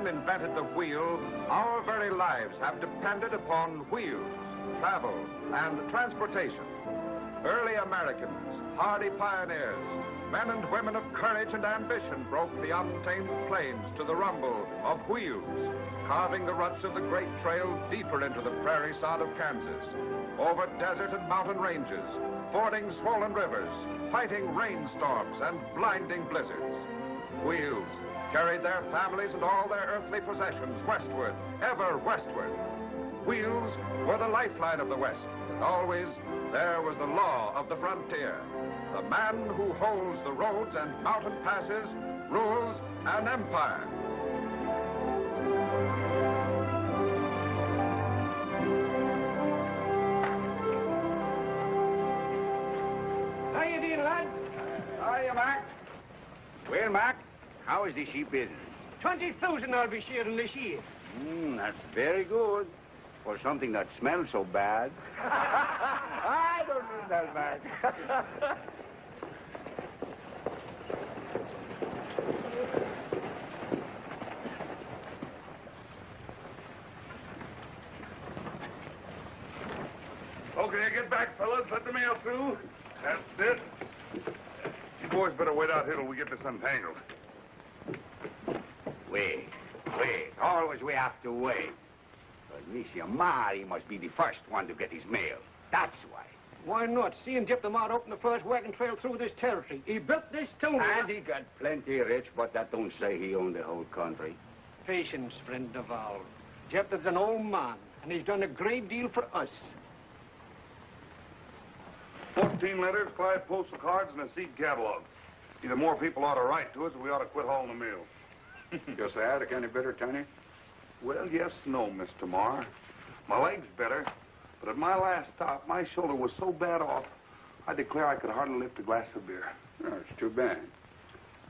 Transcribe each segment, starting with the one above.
man invented the wheel, our very lives have depended upon wheels, travel, and transportation. Early Americans, hardy pioneers, men and women of courage and ambition broke the untamed plains to the rumble of wheels, carving the ruts of the great trail deeper into the prairie sod of Kansas, over desert and mountain ranges, fording swollen rivers, fighting rainstorms and blinding blizzards. Wheels carried their families and all their earthly possessions westward, ever westward. Wheels were the lifeline of the West, and always there was the law of the frontier. The man who holds the roads and mountain passes rules an empire. How you doing, lad? Hiya, Mac. Well, Mac, how is the sheep business? 20,000 I'll be shearing this year. That's very good. For something that smells so bad. I don't mean that, Mac. Okay, get back, fellas. Let the mail through. That's it. You boys better wait out here till we get this untangled. Wait. Always we have to wait. But Monsieur Mari must be the first one to get his mail. That's why. Why not? See him dip them out open the first wagon trail through this territory. He built this town. And he got plenty rich, but that don't say he owned the whole country. Patience, friend of all. Jephthah's an old man, and he's done a great deal for us. 14 letters, 5 postal cards, and a seed catalog. Either more people ought to write to us, or we ought to quit hauling the mail. Your sciatic any better, Tony? Well, yes, no, Mr. Marr. My leg's better, but at my last stop, my shoulder was so bad off, I declare I could hardly lift a glass of beer. Oh, it's too bad.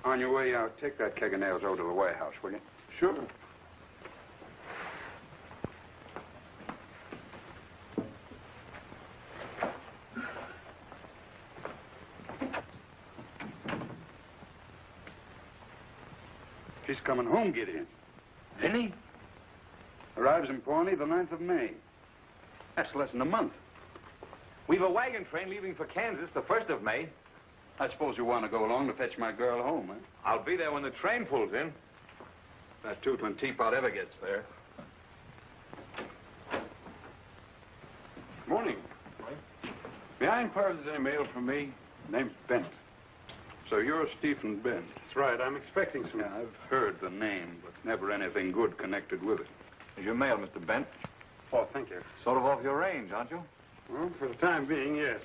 On your way out, take that keg of nails over to the warehouse, will you? Sure. She's coming home, Gideon. Any? Arrives in Pawnee the 9th of May. That's less than a month. We've a wagon train leaving for Kansas the 1st of May. I suppose you want to go along to fetch my girl home, eh? I'll be there when the train pulls in. That toot when Teapot ever gets there. Morning. May I inquire if there's any mail from me? Name's Bent. So you're Stephen Bent. That's right. I'm expecting some... Yeah, I've heard the name, but never anything good connected with it. Is your mail, Mr. Bent? Oh, thank you. Sort of off your range, aren't you? Well, for the time being, yes.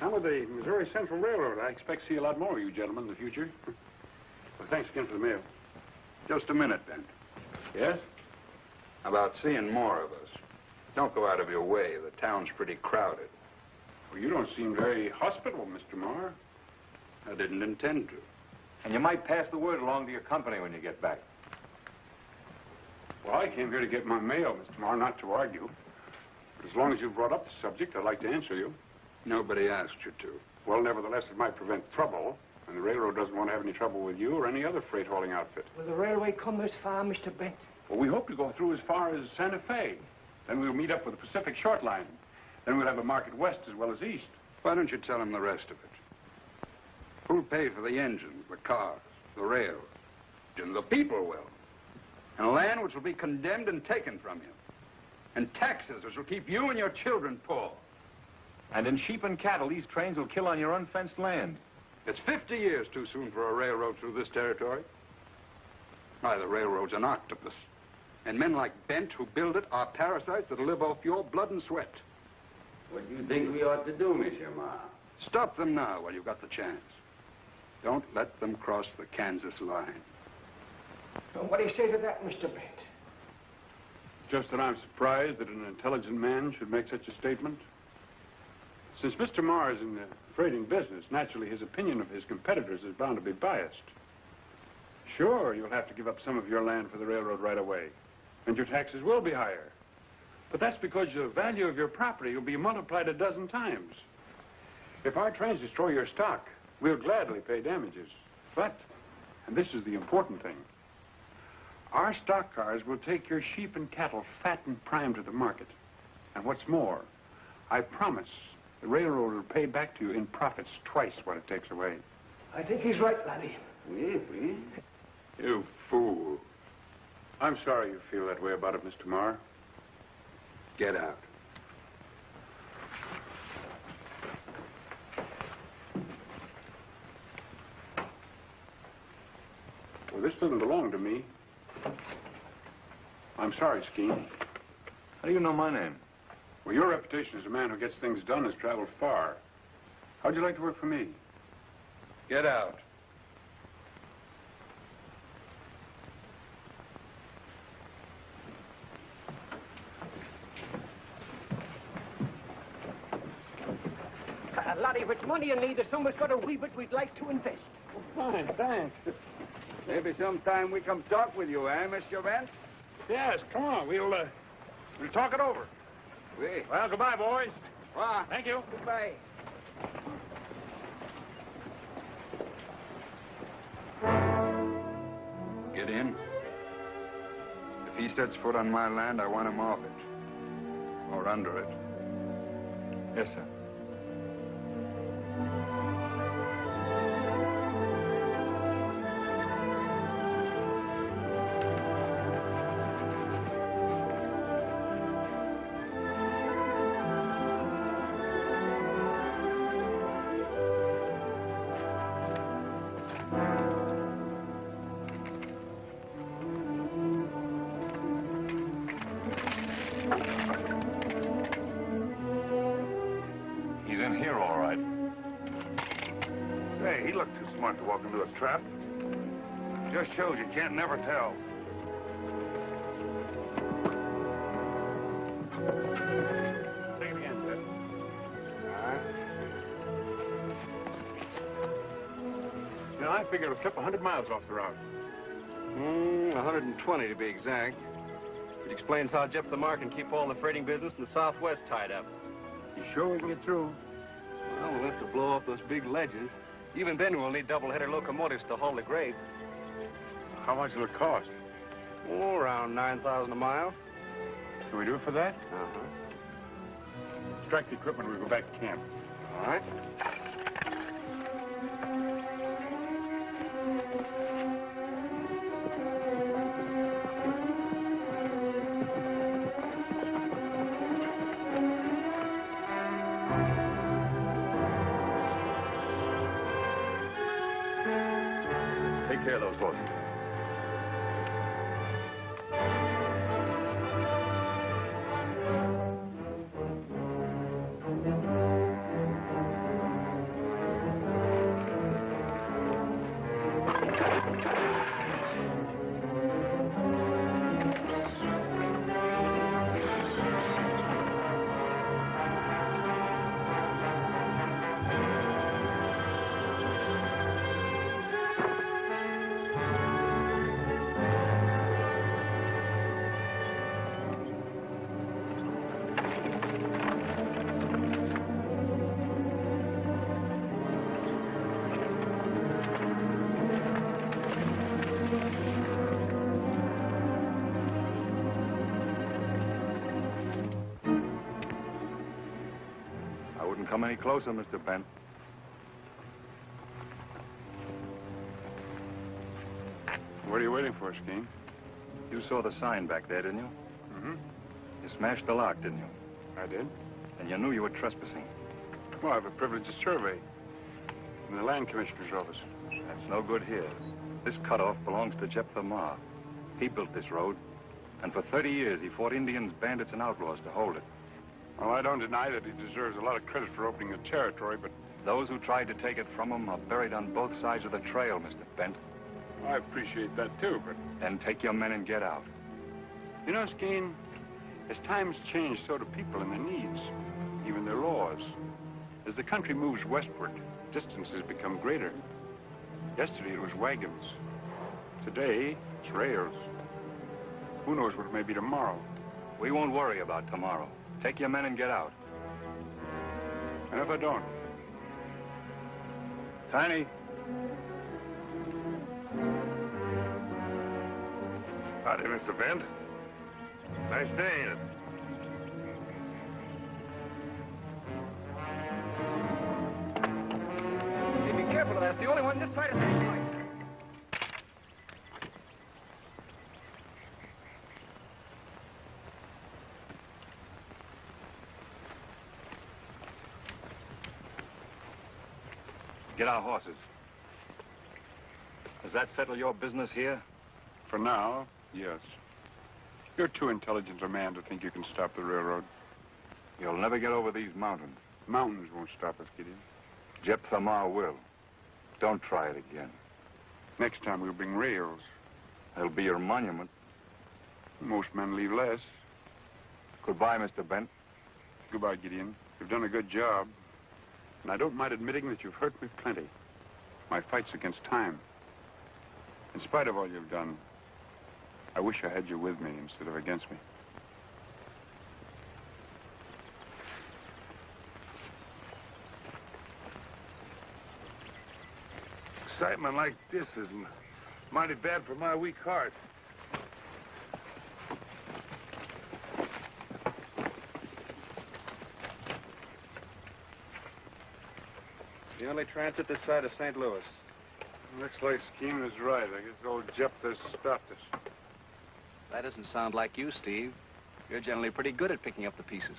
I'm with the Missouri Central Railroad. I expect to see a lot more of you gentlemen in the future. Well, thanks again for the mail. Just a minute, Bent. Yes? About seeing more of us. Don't go out of your way. The town's pretty crowded. Well, you don't seem very hospitable, Mr. Marr. I didn't intend to. And you might pass the word along to your company when you get back. Well, I came here to get my mail, Mr. Marr, not to argue. But as long as you brought up the subject, I'd like to answer you. Nobody asked you to. Well, nevertheless, it might prevent trouble. And the railroad doesn't want to have any trouble with you or any other freight hauling outfit. Will the railway come this far, Mr. Bent? Well, we hope to go through as far as Santa Fe. Then we'll meet up with the Pacific Short Line. Then we'll have a market west as well as east. Why don't you tell him the rest of it? Who'll pay for the engines, the cars, the railroad? The people will. And land which will be condemned and taken from you. And taxes which will keep you and your children poor. And in sheep and cattle, these trains will kill on your unfenced land. It's 50 years too soon for a railroad through this territory. Why, the railroad's an octopus. And men like Bent who build it are parasites that'll live off your blood and sweat. What do you think we ought to do, Monsieur Marr? Stop them now while you've got the chance. Don't let them cross the Kansas line. Well, what do you say to that, Mr. Bent? Just that I'm surprised that an intelligent man should make such a statement. Since Mr. Marr is in the freighting business, naturally his opinion of his competitors is bound to be biased. Sure, you'll have to give up some of your land for the railroad right away, and your taxes will be higher. But that's because the value of your property will be multiplied a dozen times. If our trains destroy your stock, we'll gladly pay damages. But, and this is the important thing, Our stock cars will take your sheep and cattle fat and prime to the market. And what's more, I promise the railroad will pay back to you in profits twice what it takes away. I think he's right, laddie. Oui, oui. You fool. I'm sorry you feel that way about it, Mr. Marr. Get out. Well, this doesn't belong to me. I'm sorry, Skeen. How do you know my name? Well, your reputation as a man who gets things done has traveled far. How'd you like to work for me? Get out. Laddie, if it's money you need, there's somebody's got a wee bit we'd like to invest. Fine, thanks. Maybe sometime we come talk with you, eh, Mr. Bent? Yes, come on. We'll talk it over. Oui. Well, goodbye, boys. Well, Thank you. goodbye. Get in. If he sets foot on my land, I want him off it. Or under it. Yes, sir. Say, he looked too smart to walk into a trap. Just shows you can't never tell. Take it again, Ted. You know, I figured it was kept 100 miles off the route. 120 to be exact. It explains how Jeff the Marr can keep all the freighting business in the Southwest tied up. You sure we can get through? Well, we'll have to blow up those big ledges. Even then, we'll need double-header locomotives to haul the grades. How much will it cost? Oh, around 9,000 a mile. Can we do it for that? Uh-huh. Strike the equipment, we'll go back to camp. All right. Take care of those horses. Come any closer, Mr. Bent. What are you waiting for, Skeen? You saw the sign back there, didn't you? Mm-hmm. You smashed the lock, didn't you? I did. And you knew you were trespassing. Well, I have a privilege of survey in the land commissioner's office. That's no good here. This cutoff belongs to Jeff the Marr. He built this road, and for 30 years he fought Indians, bandits, and outlaws to hold it. Well, I don't deny that he deserves a lot of credit for opening the territory, but Those who tried to take it from him are buried on both sides of the trail, Mr. Bent. I appreciate that, too, but... Then take your men and get out. You know, Skeen, as times change, so do people and their needs, even their laws. As the country moves westward, distances become greater. Yesterday, it was wagons. Today, it's rails. Who knows what it may be tomorrow? We won't worry about tomorrow. Take your men and get out. And if I don't? Tiny. Howdy, Mr. Bent. Nice day, ain't it? Hey, be careful of that. It's the only one this side of St. Louis. Get our horses. Does that settle your business here? For now, yes. You're too intelligent a man to think you can stop the railroad. You'll never get over these mountains. Mountains won't stop us, Gideon. Jephthah Marr will. Don't try it again. Next time we'll bring rails. That'll be your monument. Most men leave less. Goodbye, Mr. Bent. Goodbye, Gideon. You've done a good job. And I don't mind admitting that you've hurt me plenty. My fight's against time. In spite of all you've done, I wish I had you with me instead of against me. Excitement like this is mighty bad for my weak heart. The only transit this side of St. Louis. Looks like Scheme is right. I guess old Jephthah stopped us. That doesn't sound like you, Steve. You're generally pretty good at picking up the pieces.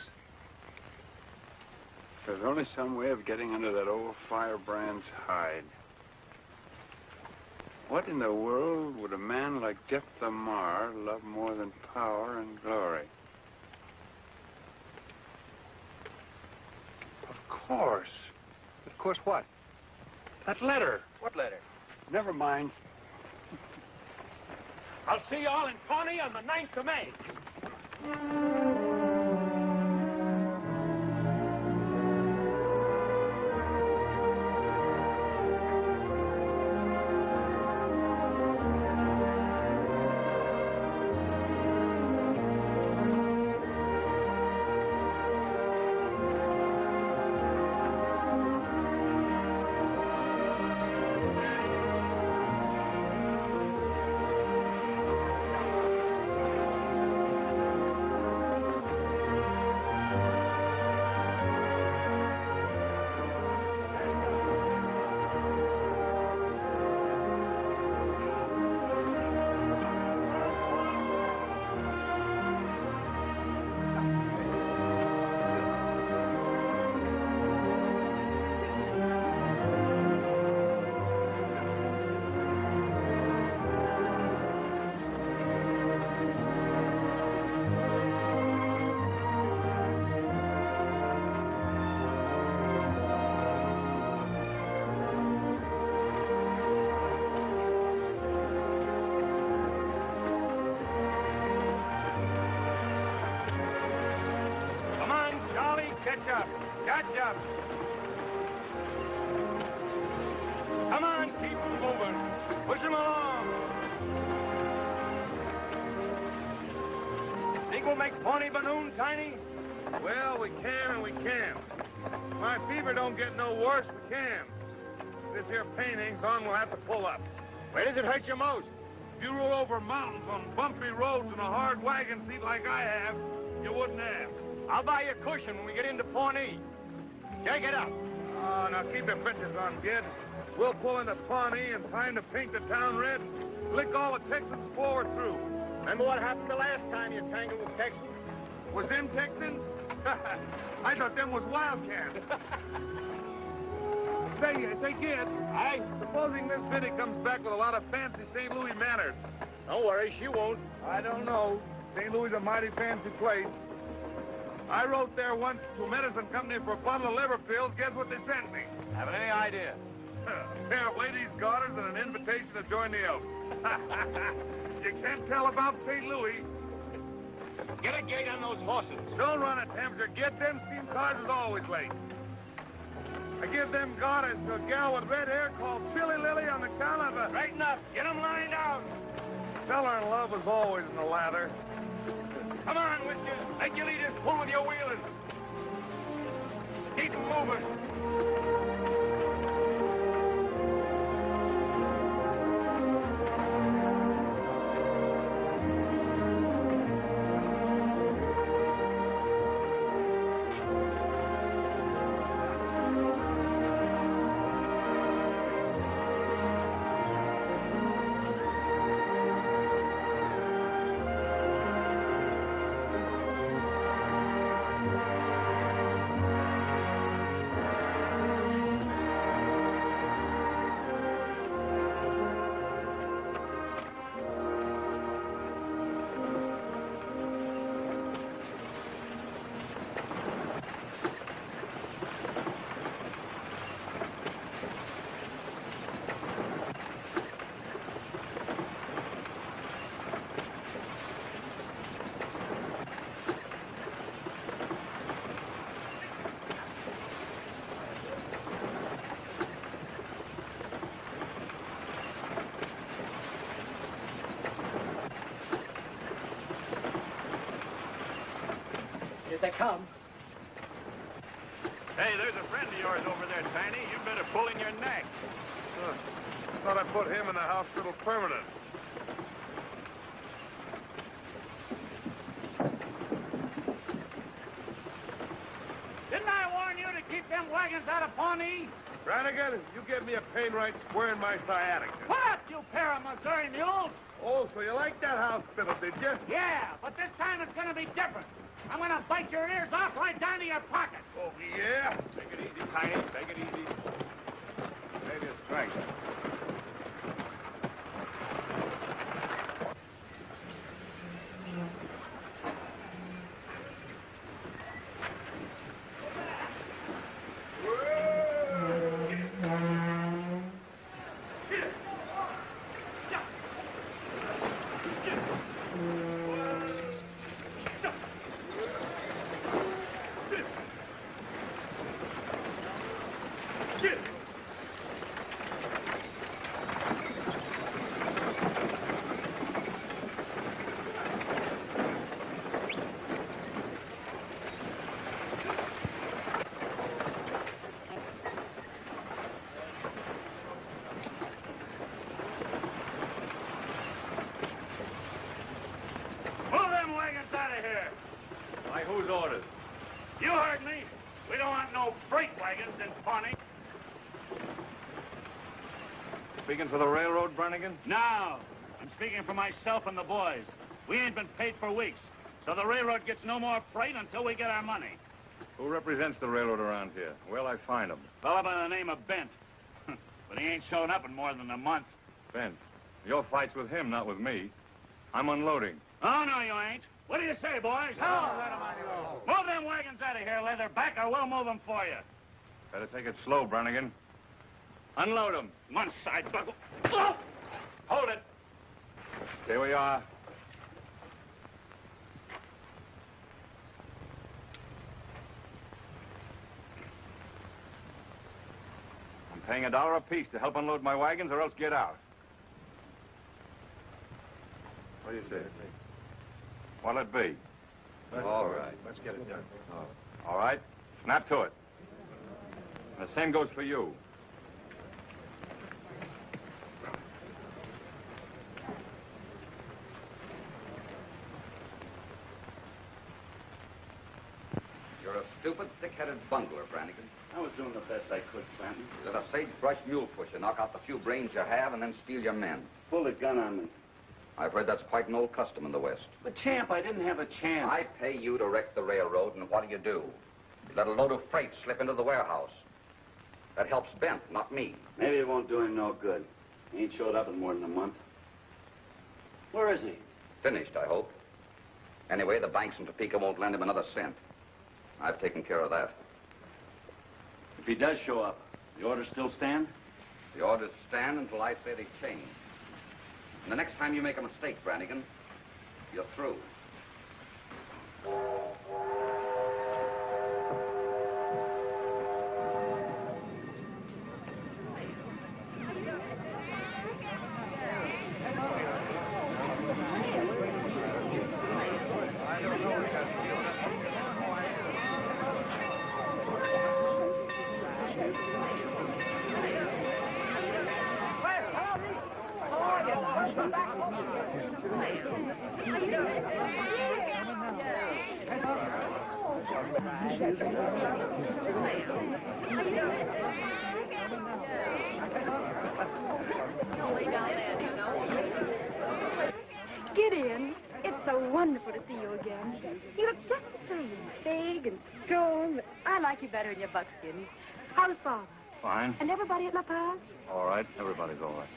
There's only some way of getting under that old firebrand's hide. What in the world would a man like Jephthah Marr love more than power and glory? Of course. Of course what? That letter. What letter? Never mind. I'll see you all in Pawnee on the 9th of May. Catch up! Catch up! Come on, keep moving. Push him along. Think we'll make Pawnee by noon, Tiny? Well, we can and we can't. My fever don't get no worse, we can. If this here pain hangs on, we'll have to pull up. Where does it hurt you most? If you roll over mountains on bumpy roads in a hard wagon seat like I have, you wouldn't ask. I'll buy you a cushion when we get into Pawnee. Take it up. Oh, now keep your pictures on, kid. We'll pull into Pawnee in time to paint the town red, lick all the Texans forward through. Remember what happened the last time you tangled with Texans? Was them Texans? I thought them was wildcats. Say, kid. Aye? Supposing Miss Biddy comes back with a lot of fancy St. Louis manners. Don't worry, she won't. I don't know. St. Louis is a mighty fancy place. I wrote there once to a medicine company for a bottle of liver pills. Guess what they sent me? Haven't any idea. A pair of ladies' garters and an invitation to join the Elks. You can't tell about St. Louis. Get a gate on those horses. Don't run a temperature. Get them steam cars is always late. I give them garters to a gal with red hair called Chili Lily on the count of a... Straighten up. Get them lined out. Tell her love is always in the lather. Come on with you. Let your leaders pull with your wheelers. Keep moving. I come. Hey, there's a friend of yours over there, Tiny. You'd better pull in your neck. Thought I put him in the hospital permanent. Didn't I warn you to keep them wagons out of Pawnee? Brannigan, you gave me a pain right square in my sciatica. What, you pair of Missouri mules? Oh, so you like that hospital, did you? Yeah, but this time it's gonna be different. I'm gonna bite your ears off right down to your pocket. Oh, yeah? Take it easy, Tiny. Take it easy. Save your strength. Whose orders? You heard me. We don't want no freight wagons in Pawnee. Speaking for the railroad, Brannigan? No. I'm speaking for myself and the boys. We ain't been paid for weeks, so the railroad gets no more freight until we get our money. Who represents the railroad around here? Where'll I find him? A fellow by the name of Bent. But he ain't shown up in more than a month. Bent. Your fight's with him, not with me. I'm unloading. Oh, no, you ain't. What do you say, boys? Move them wagons out of here, Leatherback, or we'll move them for you. Better take it slow, Brannigan. Unload them. One side, buckle. Oh! Hold it. Stay where you are. I'm paying $1 apiece to help unload my wagons, or else get out. What do you say? What'll it be? All right. Let's get it done. All right. Snap to it. And the same goes for you. You're a stupid, thick-headed bungler, Brannigan. I was doing the best I could, Stanton. You're a sagebrush mule pusher. Knock out the few brains you have and then steal your men. Pull the gun on me. I've heard that's quite an old custom in the West. But, Champ, I didn't have a chance. I pay you to wreck the railroad, and what do? You let a load of freight slip into the warehouse. That helps Bent, not me. Maybe it won't do him no good. He ain't showed up in more than a month. Where is he? Finished, I hope. Anyway, the banks in Topeka won't lend him another cent. I've taken care of that. If he does show up, the orders still stand? The orders stand until I say they change. And the next time you make a mistake, Brannigan, you're through. Gideon, it's so wonderful to see you again. You look just the same, big and strong. But I like you better in your buckskin. How's Father? Fine. And everybody at La Paz? All right. Everybody's all right.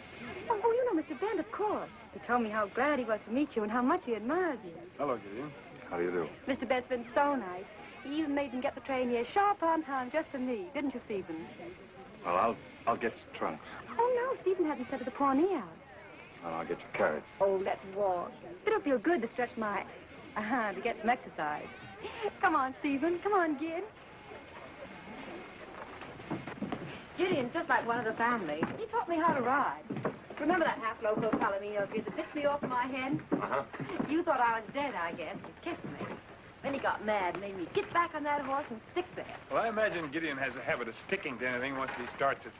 Oh, you know Mr. Bent, of course. He told me how glad he was to meet you and how much he admires you. Hello, Gideon. How do you do? Mr. Bent's been so nice. He even made him get the train here sharp on time just for me, didn't you, Stephen? Well, I'll get your trunks. Oh, no, Stephen hasn't sent the Pawnee out. Well, I'll get your carriage. Oh, let's walk. It'll feel good to stretch my... to get some exercise. Come on, Stephen. Come on, Gid. Gideon's just like one of the family. He taught me how to ride. Remember that half-loco Palomino of his that pitched me off my head? Uh-huh. You thought I was dead, I guess. You kissed me. Then he got mad and made me get back on that horse and stick there. Well, I imagine Gideon has a habit of sticking to anything once he starts it.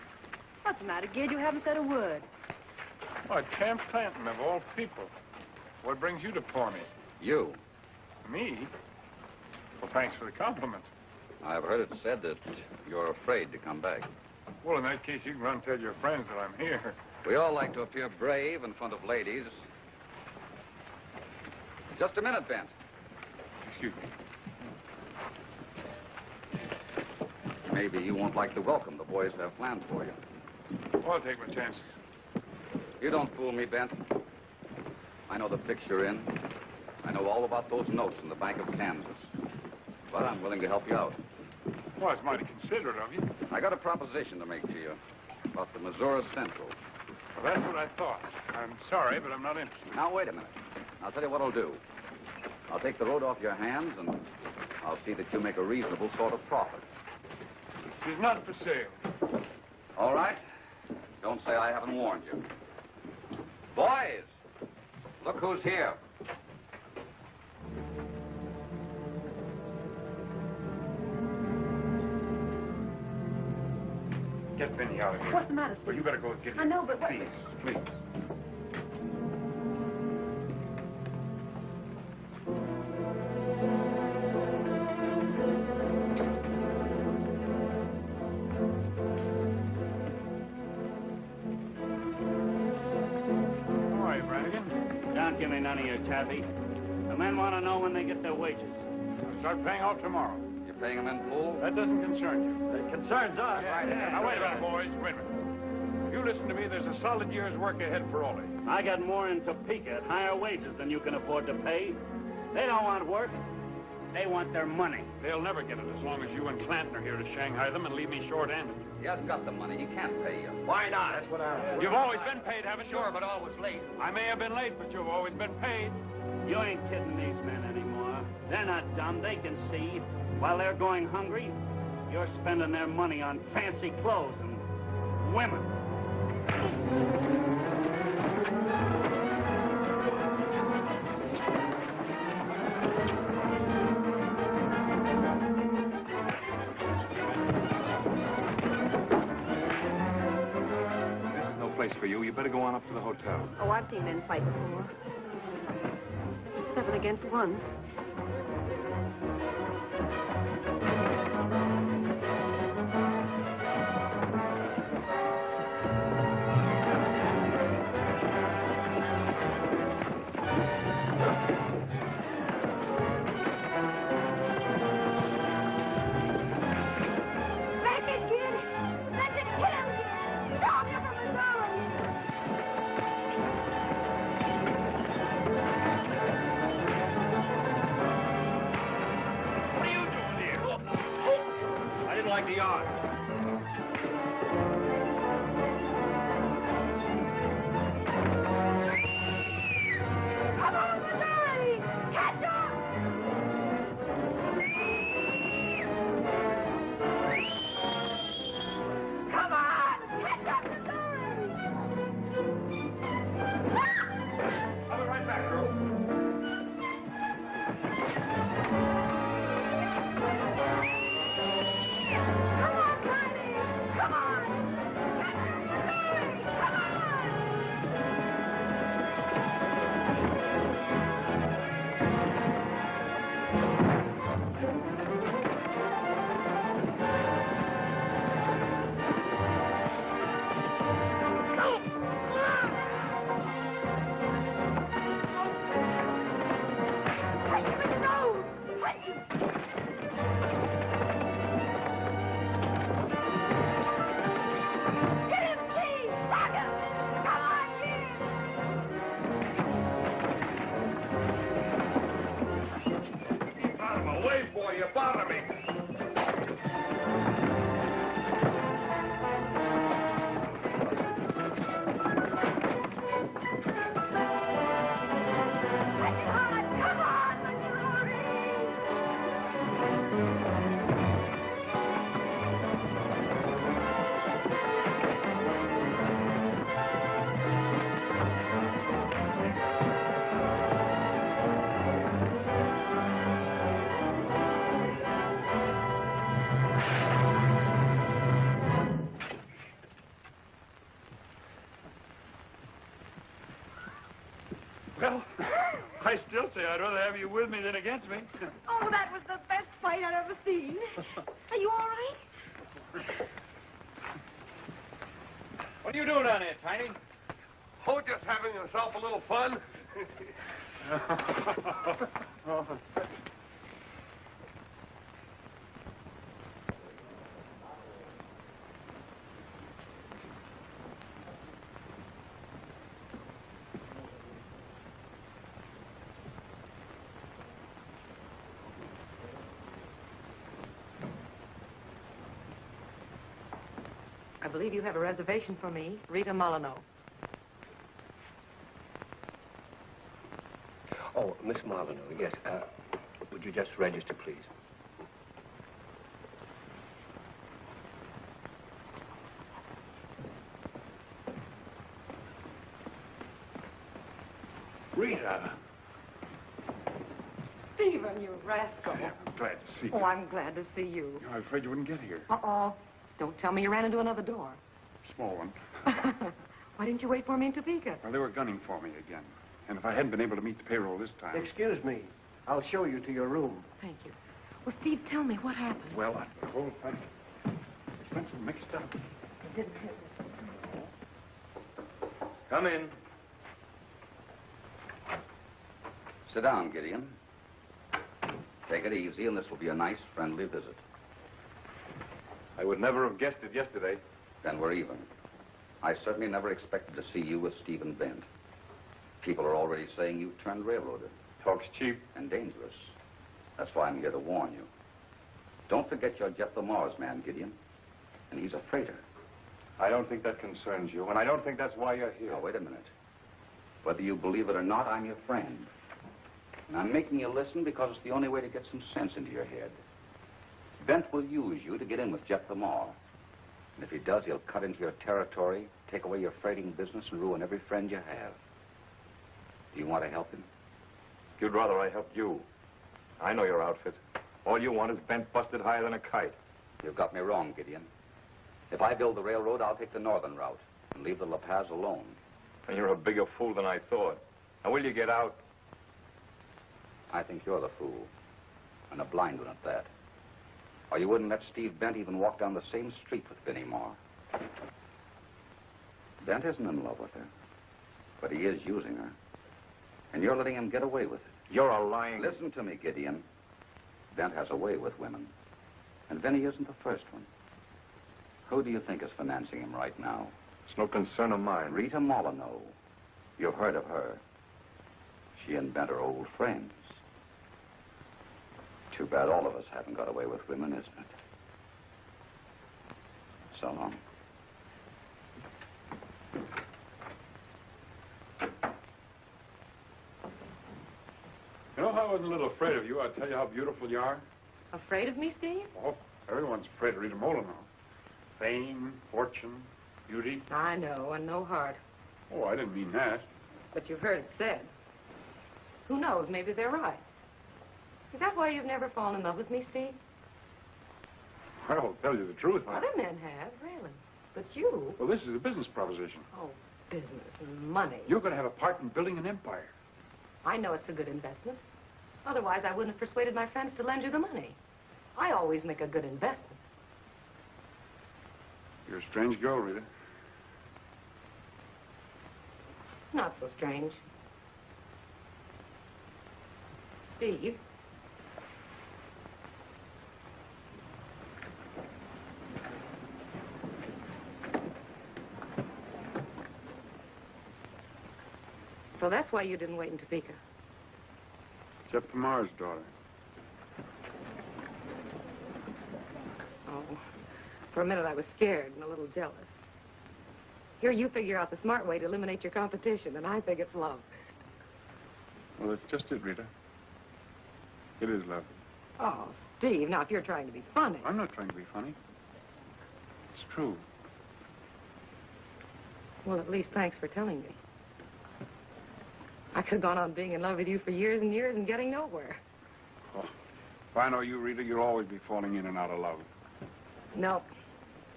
What's the matter, Gid? You haven't said a word. Oh, Champ Clanton, of all people. What brings you to Pawnee? You. Me? Well, thanks for the compliment. I've heard it said that you're afraid to come back. Well, in that case, you can run and tell your friends that I'm here. We all like to appear brave in front of ladies. Just a minute, Bent. Excuse me. Maybe you won't like the welcome the boys have planned for you. Well, I'll take my chances. You don't fool me, Bent. I know the fix you're in. I know all about those notes in the Bank of Kansas. But I'm willing to help you out. Well, it's mighty considerate of you. I got a proposition to make to you about the Missouri Central. Well, that's what I thought. I'm sorry, but I'm not interested. Now, wait a minute. I'll tell you what I'll do. I'll take the road off your hands, and I'll see that you make a reasonable sort of profit. She's not for sale. All right? Don't say I haven't warned you. Boys, look who's here. Get Benny out of here. What's the matter, Steve? Well, you better go with Gideon. I know, but what... Please, please. How are you, Brannigan? Don't give me none of your taffy. The men want to know when they get their wages. I'll start paying off tomorrow. You're paying them in full? That doesn't concern you. It concerns us. Now, wait a minute, boys. Wait a minute. You listen to me. There's a solid year's work ahead for Ollie. I got more in Topeka at higher wages than you can afford to pay. They don't want work. They want their money. They'll never get it as long as you and Clanton are here to Shanghai them and leave me short-handed. He hasn't got the money. He can't pay you. Why not? That's what I... You've always been paid, haven't you? Sure, but always late. I may have been late, but you've always been paid. You ain't kidding these men anymore. They're not dumb. They can see. While they're going hungry, you're spending their money on fancy clothes and women. This is no place for you. You better go on up to the hotel. Oh, I've seen men fight before. 7 against 1. Like the odds. Come on, Missouri! Catch up! Come on! Catch up, Missouri! I'll be right back, girl. Come on, Tiny! Come Well, I still say I'd rather have you with me than against me. Oh, that was the best fight I've ever seen. Are you all right? What are you doing down there, Tiny? Oh, just having yourself a little fun. I believe you have a reservation for me, Rita Molyneux. Oh, Miss Molyneux, yes. Would you just register, please? Rita. Stephen, you rascal. I'm glad to see you. Oh, I'm glad to see you. I was afraid you wouldn't get here. Uh-oh. Don't tell me you ran into another door. Small one. Why didn't you wait for me in Topeka? Well, they were gunning for me again. And if I hadn't been able to meet the payroll this time... Excuse me. I'll show you to your room. Thank you. Well, Steve, tell me what happened. Well, the whole thing... It's been so mixed up. It didn't Come in. Sit down, Gideon. Take it easy, and this will be a nice, friendly visit. I would never have guessed it yesterday. Then we're even. I certainly never expected to see you with Stephen Bent. People are already saying you turned railroader. Talks cheap. And dangerous. That's why I'm here to warn you. Don't forget you're Jeff Lamar's man, Gideon. And he's a freighter. I don't think that concerns you, and I don't think that's why you're here. Now, wait a minute. Whether you believe it or not, I'm your friend. And I'm making you listen because it's the only way to get some sense into your head. Bent will use you to get in with Jeff Lamar. And if he does, he'll cut into your territory, take away your freighting business, and ruin every friend you have. Do you want to help him? You'd rather I helped you. I know your outfit. All you want is Bent busted higher than a kite. You've got me wrong, Gideon. If I build the railroad, I'll take the northern route and leave the La Paz alone. And you're a bigger fool than I thought. Now, will you get out? I think you're the fool. And a blind one at that. Or you wouldn't let Steve Bent even walk down the same street with Benny Moore. Bent isn't in love with her. But he is using her. And you're letting him get away with it. You're a lying... Listen to me, Gideon. Bent has a way with women. And Benny isn't the first one. Who do you think is financing him right now? It's no concern of mine. Rita Molyneux. You've heard of her. She and Bent are old friends. Too bad all of us haven't got away with women, isn't it? So long. You know, I wasn't a little afraid of you. I'll tell you how beautiful you are. Afraid of me, Steve? Oh, everyone's afraid of Rita Molyneux. Fame, fortune, beauty. I know, and no heart. Oh, I didn't mean that. But you've heard it said. Who knows, maybe they're right. Is that why you've never fallen in love with me, Steve? Well, I'll tell you the truth. Other men have, really. But you... Well, this is a business proposition. Oh, business and money. You're going to have a part in building an empire. I know it's a good investment. Otherwise, I wouldn't have persuaded my friends to lend you the money. I always make a good investment. You're a strange girl, Rita. Not so strange. Steve. So that's why you didn't wait in Topeka. Jeff Lamar's daughter. Oh, for a minute I was scared and a little jealous. Here you figure out the smart way to eliminate your competition, and I think it's love. Well, that's just it, Rita. It is love. Oh, Steve, now if you're trying to be funny. I'm not trying to be funny. It's true. Well, at least thanks for telling me. I could have gone on being in love with you for years and years and getting nowhere. Oh, if I know you, Rita, you'll always be falling in and out of love. No,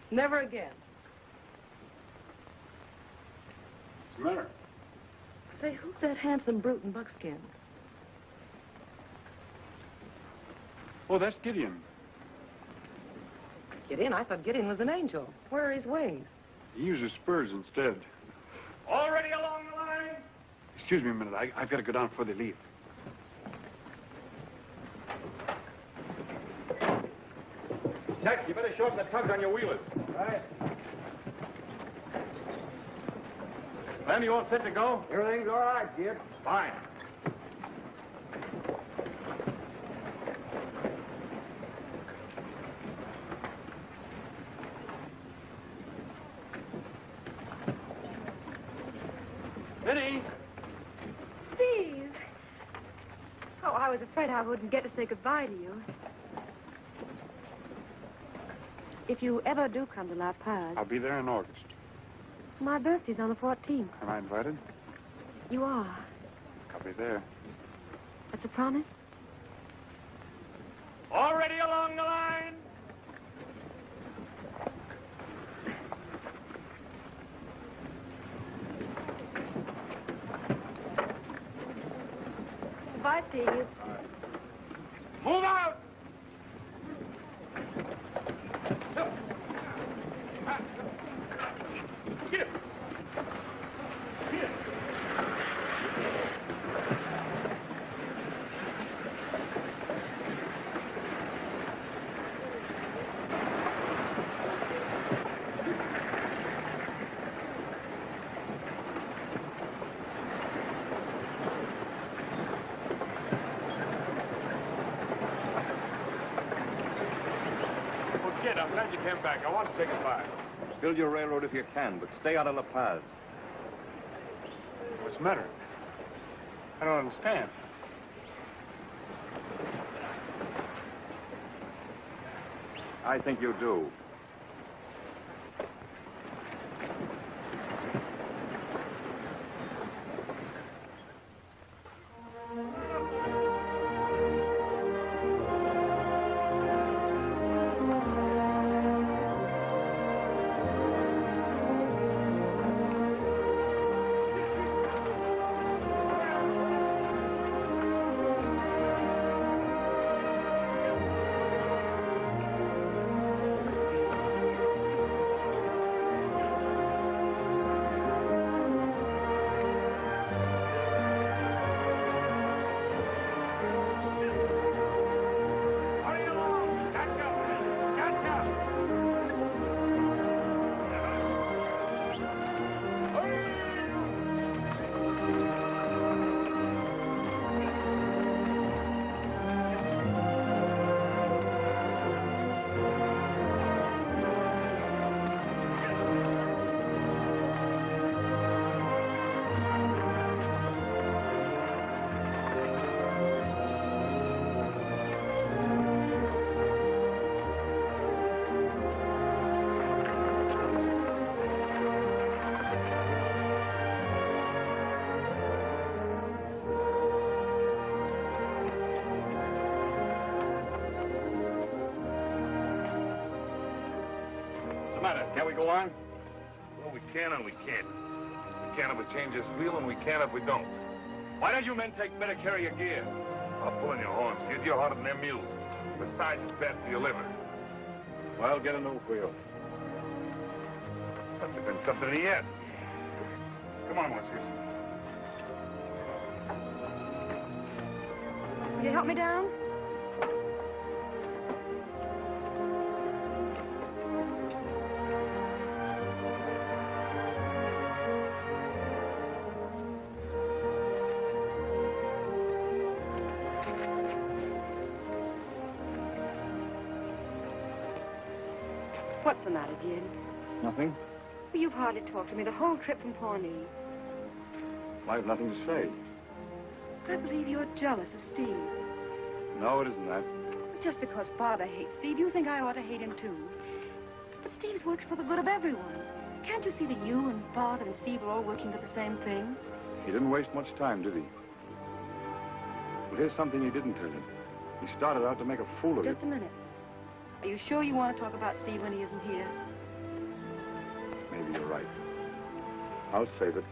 never again. What's the matter? Say, who's that handsome brute in buckskin? Oh, that's Gideon. Gideon? I thought Gideon was an angel. Where are his wings? He uses spurs instead. Already along the line? Excuse me a minute. I've got to go down before they leave. Jack, you better shorten the tugs on your wheelers. Right. Lem, you all set to go? Everything's all right, kid. Fine. Vinny! Steve! Oh, I was afraid I wouldn't get to say goodbye to you. If you ever do come to La Paz, I'll be there in August. my birthday's on the 14th. Am I invited? You are. I'll be there. That's a promise? Already along the line? Goodbye, Steve. Move out! Get him! Get him! I'm glad you came back. I want to say goodbye. Build your railroad if you can, but stay out of La Paz. What's the matter? I don't understand. I think you do. Can we go on? Well, we can and we can't. We can if we change this wheel, and we can if we don't. Why don't you men take better care of your gear? I'll pull in your horns, kid. You're harder than them mules. Besides, it's bad for your liver. Well, get a new wheel. Must have been something in the end. Come on, Whiskers. Will you help me down? What's the matter, dear? Nothing. Well, you've hardly talked to me the whole trip from Pawnee. I have nothing to say. I believe you're jealous of Steve. No, it isn't that. Just because Father hates Steve, you think I ought to hate him, too. But Steve's works for the good of everyone. Can't you see that you and Father and Steve are all working for the same thing? He didn't waste much time, did he? Well, here's something he didn't tell you. He started out to make a fool of you. Just a minute. Are you sure you want to talk about Steve when he isn't here? Maybe you're right. I'll save it.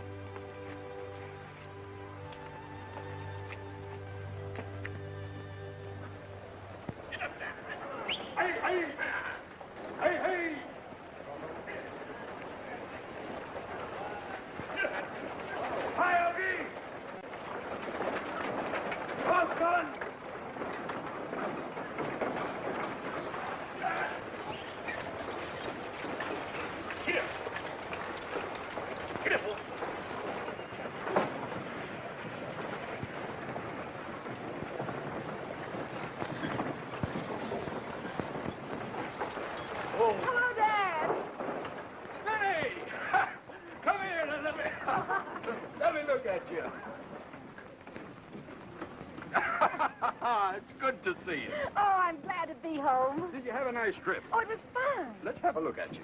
to see you. Oh, I'm glad to be home. Did you have a nice trip? Oh, it was fun. Let's have a look at you.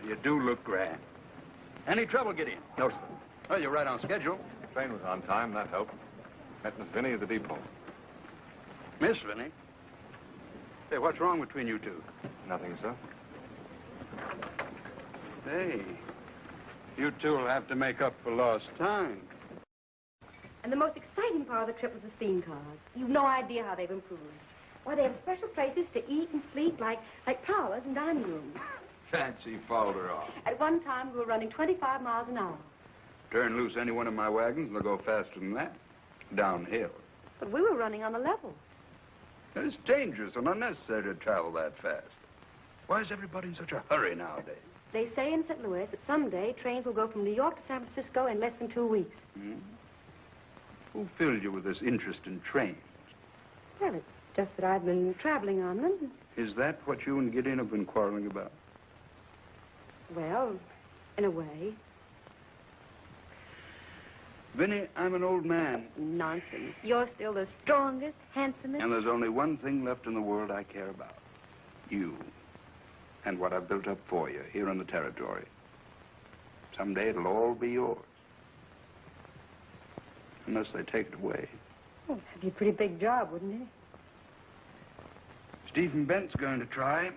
You do look grand. Any trouble getting in? No, sir. Well, you're right on schedule. The train was on time. That helped. Met Miss Vinnie at the depot. Miss Vinnie? Say, what's wrong between you two? Nothing, sir. Hey, you two will have to make up for lost time. And the most exciting part of the trip was the steam cars. You've no idea how they've improved. Why, they have special places to eat and sleep like parlors and dining rooms. Fancy fouled her off. At one time, we were running 25 miles an hour. Turn loose any one of my wagons and they'll go faster than that. Downhill. But we were running on the level. It's dangerous and unnecessary to travel that fast. Why is everybody in such a hurry nowadays? They say in St. Louis that someday trains will go from New York to San Francisco in less than 2 weeks. Hmm? Who filled you with this interest in trains? Well, it's just that I've been traveling on them. Is that what you and Gideon have been quarreling about? Well, in a way. Vinnie, I'm an old man. Nonsense. You're still the strongest, handsomest. And there's only one thing left in the world I care about. You. And what I've built up for you here on the territory. Someday it'll all be yours. Unless they take it away. Oh, that'd be a pretty big job, wouldn't it? Stephen Bent's going to try.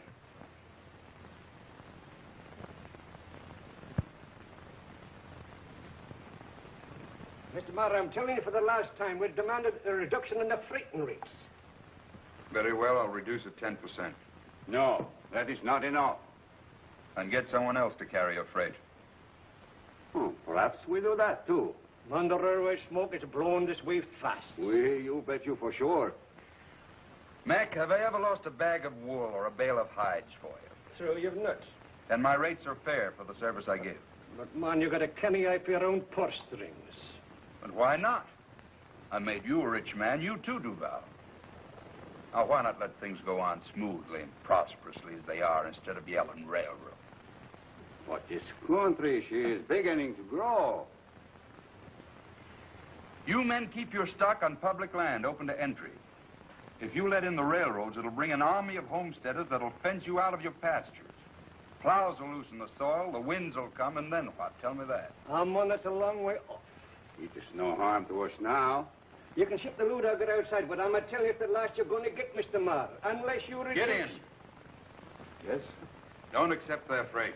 Mr. Marr, I'm telling you for the last time, we've demanded a reduction in the freighting rates. Very well, I'll reduce it 10%. No, that is not enough. And get someone else to carry your freight. Perhaps we do that, too. Man, the railway smoke is blowing this way fast. You bet you for sure. Mac, have I ever lost a bag of wool or a bale of hides for you? So you've nuts. And my rates are fair for the service I give. But, man, you got a canny eye for your own purse strings. But why not? I made you a rich man. You too do, Val. Now, why not let things go on smoothly and prosperously as they are instead of yelling railroad? But this country, she is beginning to grow. You men keep your stock on public land open to entry. If you let in the railroads, it'll bring an army of homesteaders that'll fence you out of your pastures. Plows will loosen the soil, the winds will come, and then what? Tell me that. Man, that's a long way off. It is no harm to us now. You can ship the loot out outside, but I'm telling you at the last you're going to get, Mr. Marr, unless you reduce... Get in. Yes? Don't accept their freight.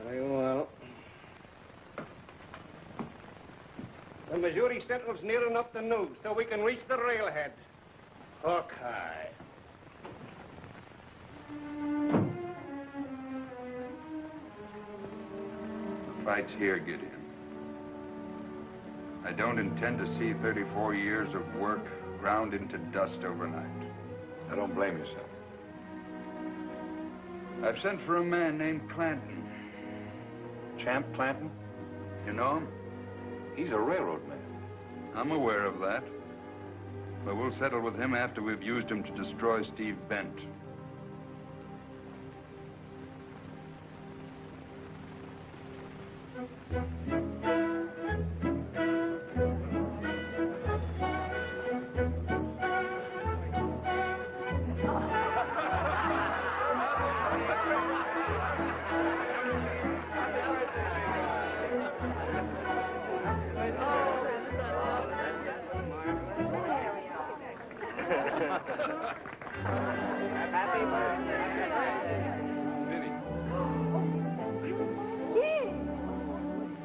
Very well. The Missouri Central's near enough to know, so we can reach the railhead. Okay. The fight's here, Gideon. I don't intend to see 34 years of work ground into dust overnight. I don't blame you, sir. I've sent for a man named Clanton. Champ Clanton? You know him? He's a railroad man. I'm aware of that. But we'll settle with him after we've used him to destroy Steve Bent.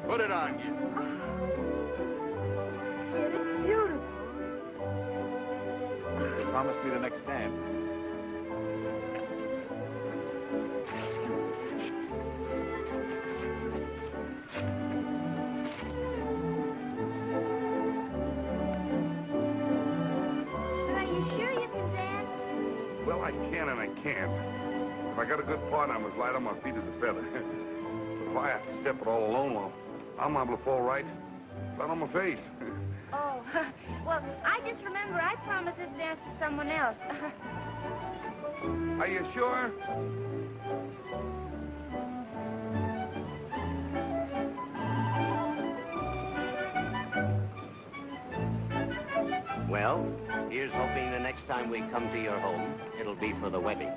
Put it on, Gideon. It's beautiful. They promised me the next dance. Are you sure you can dance? Well, I can and I can't. If I got a good partner, I'm as light on my feet as a feather. But if I have to step it all alone, well, I'm liable to fall right on my face. Oh, well, I just remember I promised this dance to someone else. Are you sure? Well, Well, here's hoping the next time we come to your home, it'll be for the wedding.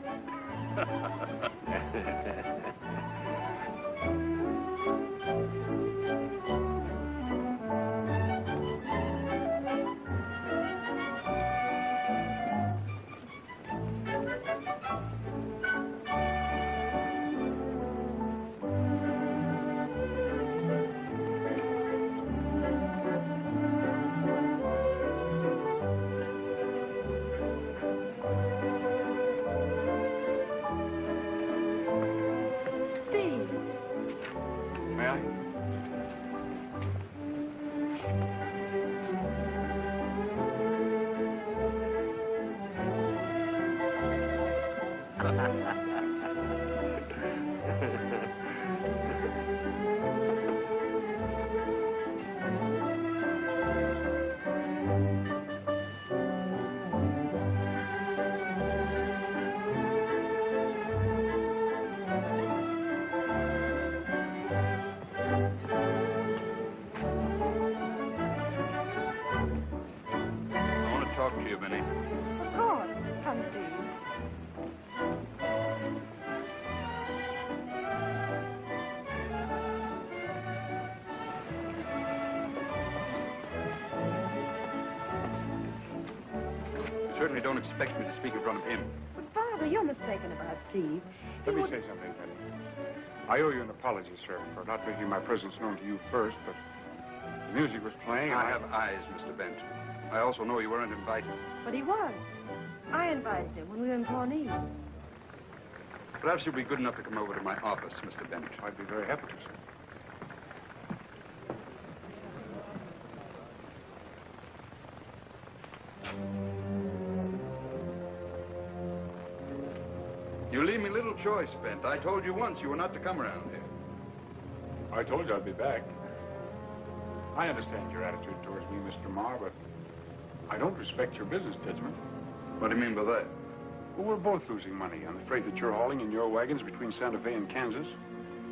Certainly don't expect me to speak in front of him. But, Father, you're mistaken about Steve. Let me say something, Penny. I owe you an apology, sir, for not making my presence known to you first, but the music was playing and I have eyes, Mr. Bent. I also know you weren't invited. But he was. I invited him when we were in Pawnee. Perhaps you'll be good enough to come over to my office, Mr. Bent. I'd be very happy to, sir. You leave me little choice, Bent. I told you once you were not to come around here. I told you I'd be back. I understand your attitude towards me, Mr. Marr, but I don't respect your business judgment. What do you mean by that? Well, we're both losing money on the freight that you're hauling in your wagons between Santa Fe and Kansas.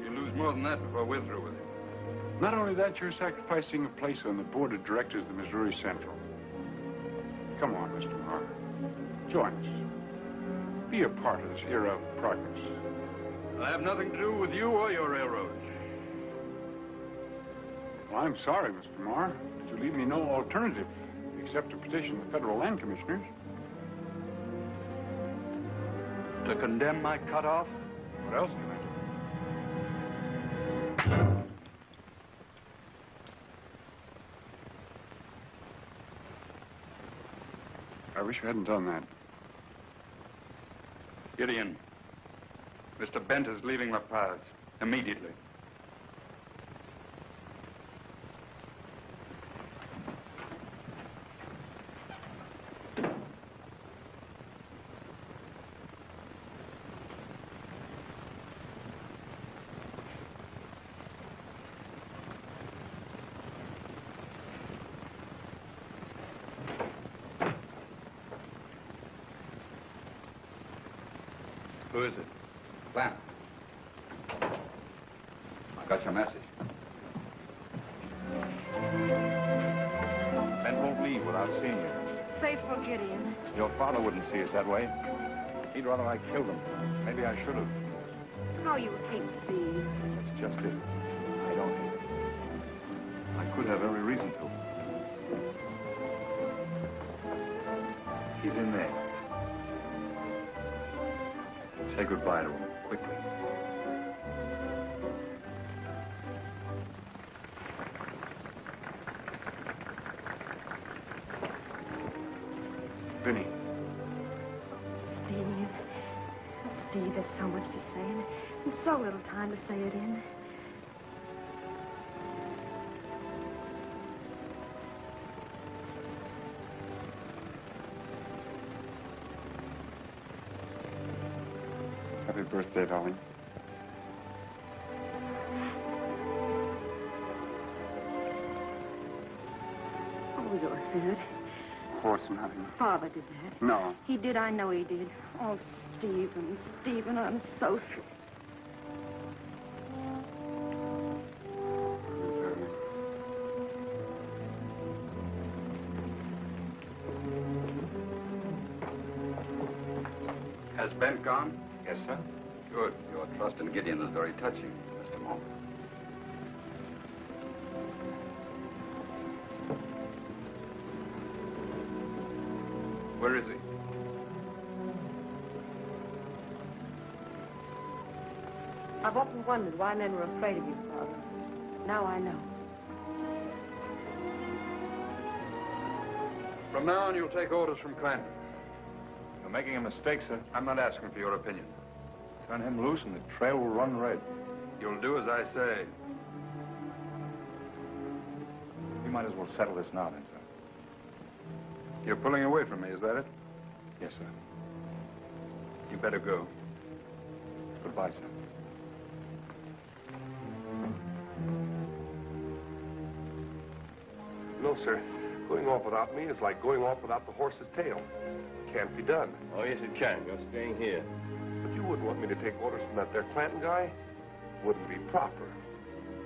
You lose more than that before we're through with it. Not only that, you're sacrificing a place on the board of directors of the Missouri Central. Come on, Mr. Marr. Join us. Be a part of this era of progress. I have nothing to do with you or your railroad. Well, I'm sorry, Mr. Marr, but you leave me no alternative except to petition the federal land commissioners. To condemn my cutoff? What else can I do? I wish you hadn't done that. Gideon, Mr. Bent is leaving La Paz immediately. Who is it? Clam. I got your message. Ben won't leave without seeing you. Faithful Gideon. Your father wouldn't see it that way. He'd rather I killed him. Maybe I should have. How you hate Steve. That's just it. I don't hate him. I could have every reason to. He's in there. Say goodbye to him, quickly. Vinny. Steve, there's so much to say, and so little time to say it in. Happy birthday, darling. Oh, you're hurt. Of course, nothing. Father did that. No. He did, I know he did. Oh, Stephen, I'm so sorry. Yes, sir. Good. Your trust in Gideon is very touching, Mr. Moore. Where is he? I've often wondered why men were afraid of you, Father. Now I know. From now on, you'll take orders from Clanton. You're making a mistake, sir. I'm not asking for your opinion. Turn him loose and the trail will run red. You'll do as I say. You might as well settle this now, then, sir. You're pulling away from me, is that it? Yes, sir. You better go. Goodbye, sir. No, sir. Going off without me is like going off without the horse's tail. Can't be done. Oh, yes, it can. You're staying here. But you wouldn't want me to take orders from that there Clanton guy? Wouldn't be proper.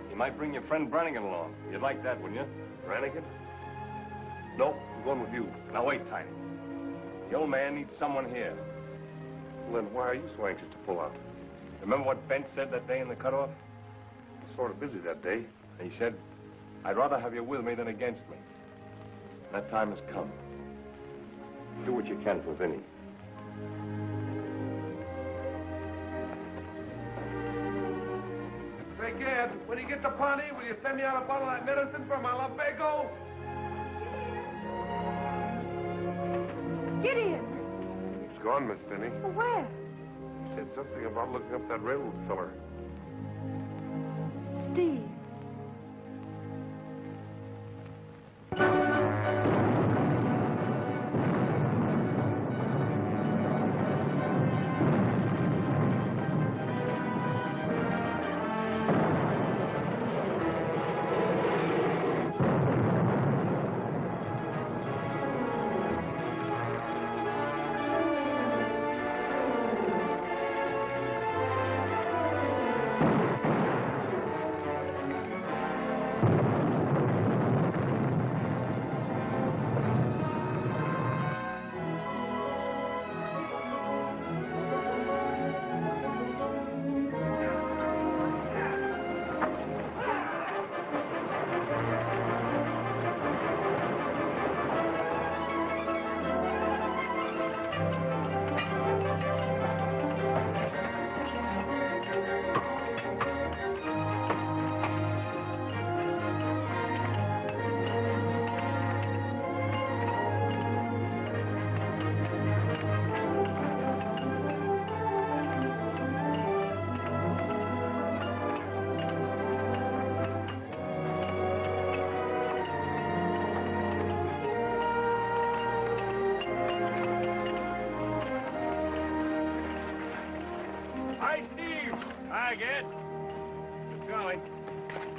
You might bring your friend Brannigan along. You'd like that, wouldn't you? Brannigan? Nope, I'm going with you. Now, wait, Tiny. The old man needs someone here. Well, then why are you so anxious to pull out? Remember what Bent said that day in the cutoff? I was sort of busy that day. He said, I'd rather have you with me than against me. That time has come. Do what you can for Vinny. Say, Gad, when you get to Pawnee, will you send me out a bottle of that medicine for my lumbago? Gideon! He's gone, Miss Finney. Well, where? He said something about looking up that railroad feller. Steve.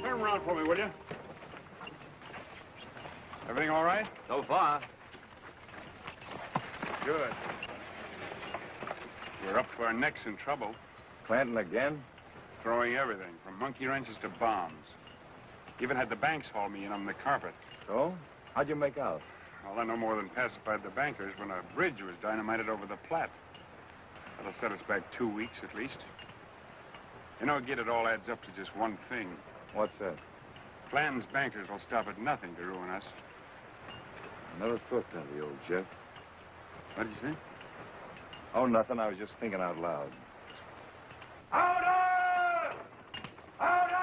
Turn around for me, will you? Everything all right? So far. Good. We're up to our necks in trouble. Clanton again? Throwing everything, from monkey wrenches to bombs. Even had the banks haul me in on the carpet. So? How'd you make out? Well, I no more than pacified the bankers when a bridge was dynamited over the Platte. That'll set us back 2 weeks at least. You know, Gid, it all adds up to just one thing. What's that? Clanton's bankers will stop at nothing to ruin us. I never thought that of the old jet. What did you say? Oh, nothing. I was just thinking out loud. Order! Order!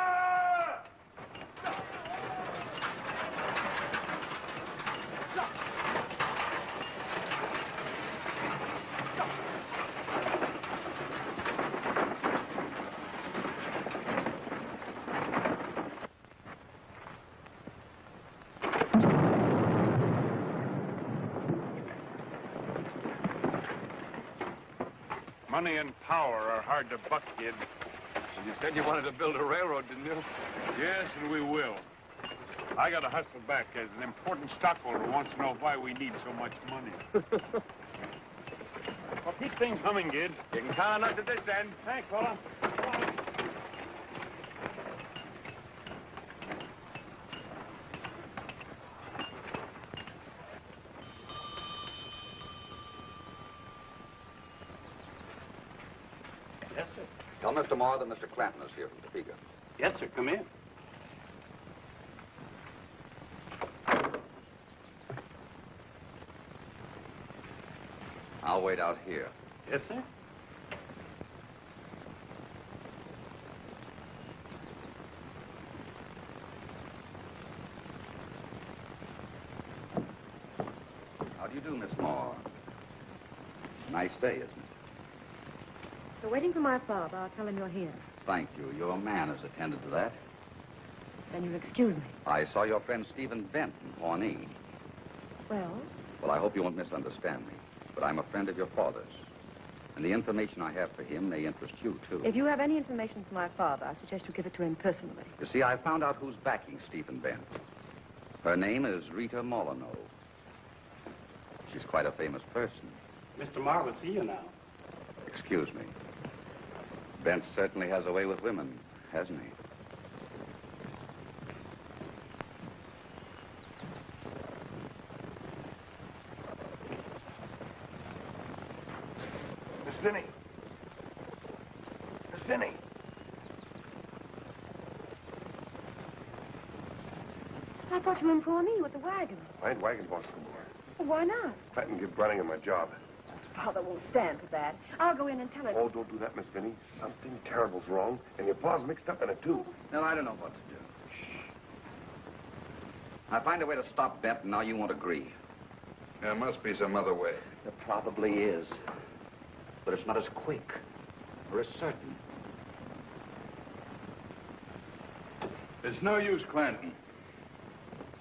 Money and power are hard to buck, Gid. You said you wanted to build a railroad, didn't you? Yes, and we will. I got to hustle back as an important stockholder who wants to know why we need so much money. Well, keep things humming, Gid. You can count on us at this end. Thanks, fella. Tell Mr. Moore that Mr. Clanton is here from Topeka. Yes, sir. Come in. I'll wait out here. Yes, sir. How do you do, Miss Moore? Nice day, isn't it? We're waiting for my father. I'll tell him you're here. Thank you. Your man has attended to that. Then you'll excuse me. I saw your friend Stephen Bent in Pawnee. Well? Well, I hope you won't misunderstand me, but I'm a friend of your father's. And the information I have for him may interest you, too. If you have any information for my father, I suggest you give it to him personally. You see, I found out who's backing Stephen Bent. Her name is Rita Molyneux. She's quite a famous person. Mr. Moore will see you now. Excuse me. Bent certainly has a way with women, hasn't he? Miss Finney. Miss Finney. I thought you were in Pawnee with the wagon. I ain't wagon boss no more. Well, why not? Clanton give Brannigan my job. Father won't stand for that. I'll go in and tell him. Oh, don't do that, Miss Finney. Something terrible's wrong, and your pa's mixed up in it, too. No, I don't know what to do. I find a way to stop Bent, and now you won't agree. There must be some other way. There probably is. But it's not as quick or as certain. It's no use, Clanton.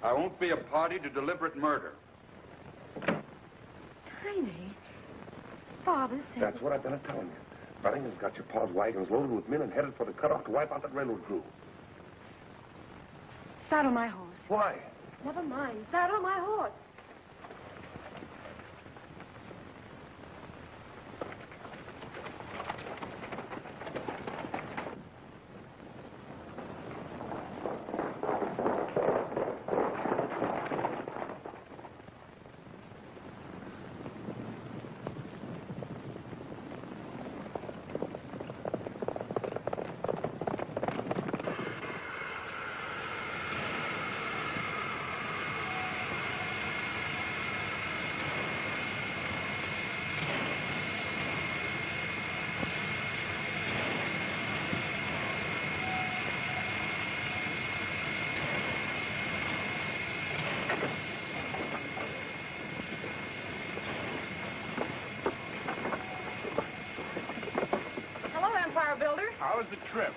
I won't be a party to deliberate murder. Tiny. Father said... That's what I've been telling you. Brannigan's got your pa's wagons loaded with men and headed for the cutoff to wipe out that railroad crew. Saddle my horse. Why? Never mind. Saddle my horse. How was the trip?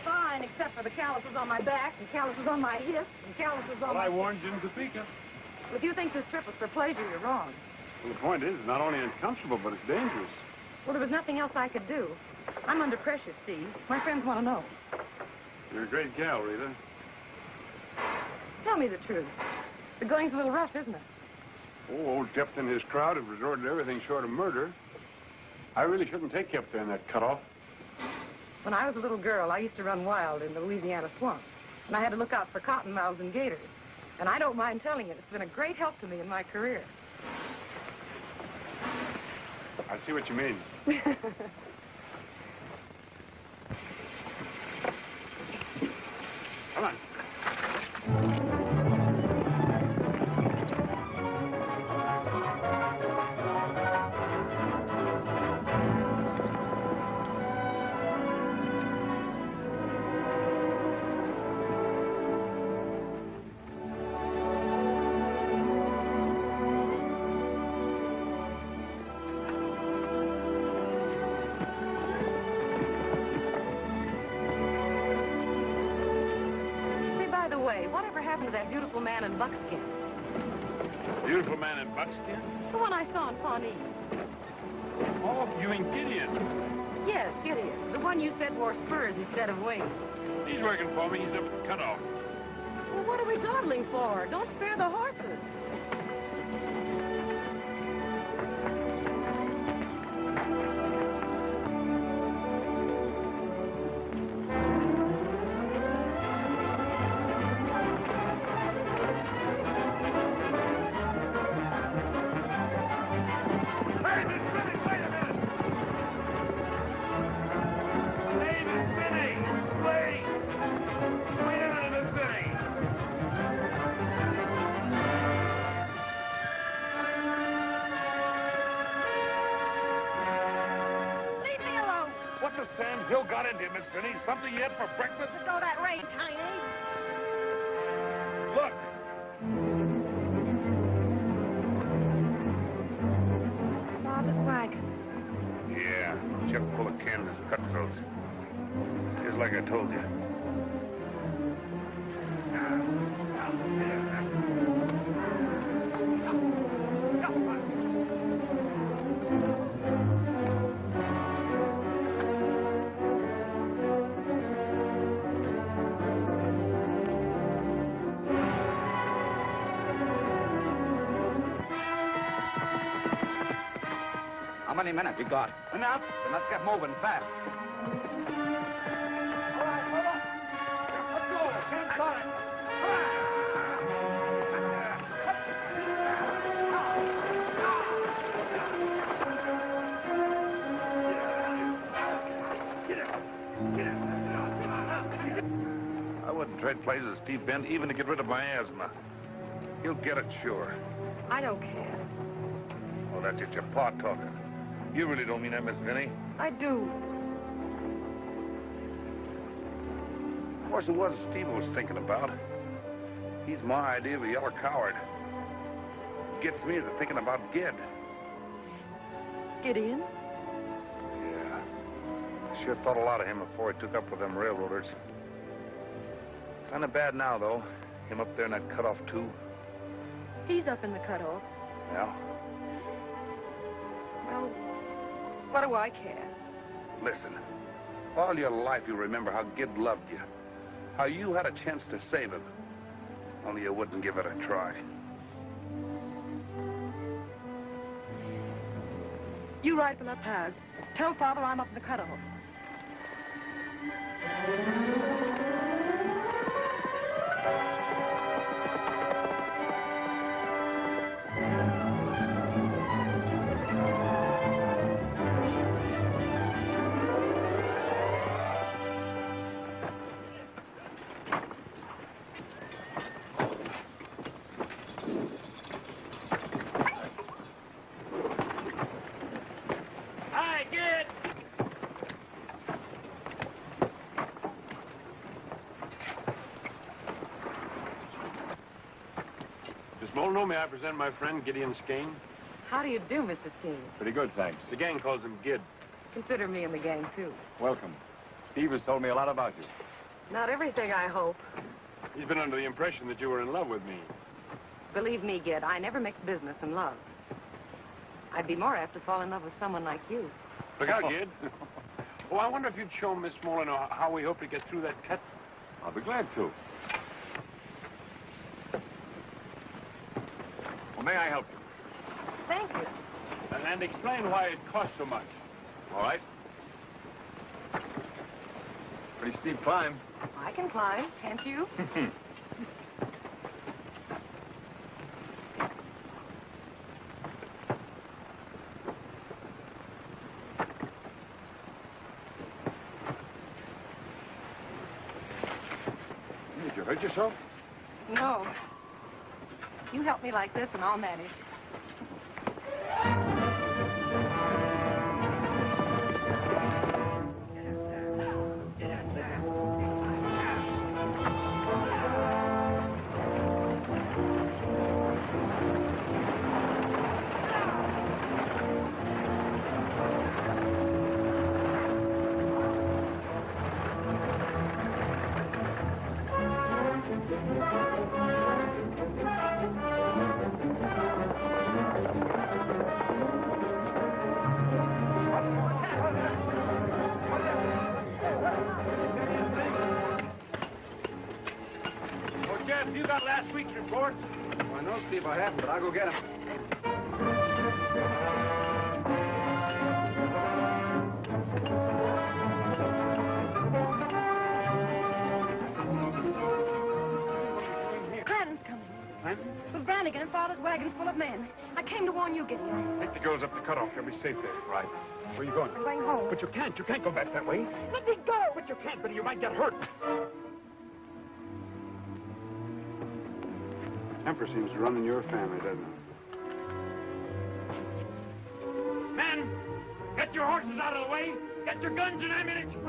Fine, except for the calluses on my back, and calluses on my hips, and calluses on my... I warned you in Topeka. Well, if you think this trip was for pleasure, you're wrong. Well, the point is, it's not only uncomfortable, but it's dangerous. Well, there was nothing else I could do. I'm under pressure, Steve. My friends want to know. You're a great gal, Rita. Tell me the truth. The going's a little rough, isn't it? Oh, old Jepta and his crowd have resorted to everything short of murder. I really shouldn't take you up there in that cutoff. When I was a little girl, I used to run wild in the Louisiana swamps, and I had to look out for cottonmouths and gators. And I don't mind telling you, it's been a great help to me in my career. I see what you mean. Come on. Whatever happened to that beautiful man in buckskin? Beautiful man in buckskin? The one I saw in Pawnee. Oh, you mean Gideon? Yes, Gideon. The one you said wore spurs instead of wings. He's working for me. He's up at the cutoff. Well, what are we dawdling for? Don't spare the horses. Hey, got into you, Miss Finney? Something you had for breakfast? Let go of that rein, Tiny. Look. Father's wagon. Yeah, chuck full of Kansas cutthroats. Just like I told you. How many minutes you got? Enough. Then let's get moving fast. All right, hold up. Let's go. Can't start it. I wouldn't trade places with Steve Bent even to get rid of my asthma. He'll get it, sure. I don't care. Oh, that's just your pa talking. You really don't mean that, Miss Finney. I do. Wasn't what Steve was thinking about. He's my idea of a yellow coward. Gets me to thinking about Gid. Gideon? Yeah. Sure thought a lot of him before he took up with them railroaders. Kind of bad now, though. Him up there in that cutoff, too. He's up in the cutoff. Yeah. Well, what do I care? Listen, all your life you remember how Gid loved you. How you had a chance to save him. Only you wouldn't give it a try. You ride for La Paz. Tell Father I'm up in the cutoff. May I present my friend, Gideon Skane? How do you do, Mr. Skeen? Pretty good, thanks. The gang calls him Gid. Consider me in the gang, too. Welcome. Steve has told me a lot about you. Not everything, I hope. He's been under the impression that you were in love with me. Believe me, Gid, I never mix business and love. I'd be more apt to fall in love with someone like you. Look out, Gid. Oh, I wonder if you'd show Miss Molyneux how we hope to get through that cut. I'll be glad to. Well, may I help you? Thank you. And explain why it costs so much. All right. Pretty steep climb. I can climb, can't you? Did you hurt yourself? No. You help me like this and I'll manage. You got last week's report? Well, no, Steve, I haven't, but I'll go get him. Clanton's coming. Clanton? With Brannigan and Father's wagon's full of men. I came to warn you, Gideon. Take the girls up the cutoff. They'll be safe there. Right. Where are you going? I'm going home. But you can't. You can't go back that way. Let me go! But you can't, Betty. You might get hurt. Temper seems to run in your family, doesn't it? Men, get your horses out of the way. Get your guns and ammunition.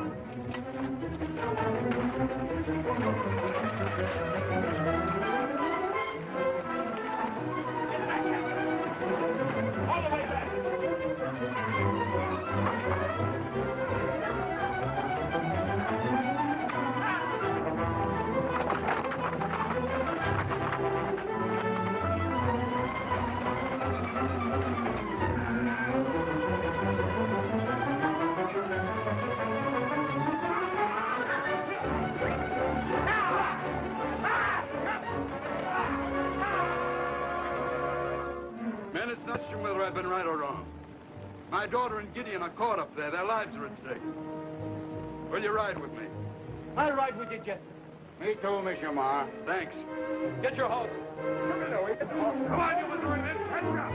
All the way back. Men, it's not sure whether I've been right or wrong. My daughter and Gideon are caught up there. Their lives are at stake. Will you ride with me? I'll ride with you, Jet. Me too, Monsieur Mar. Thanks. Get your horse. Come on, you wizard, men. Catch up.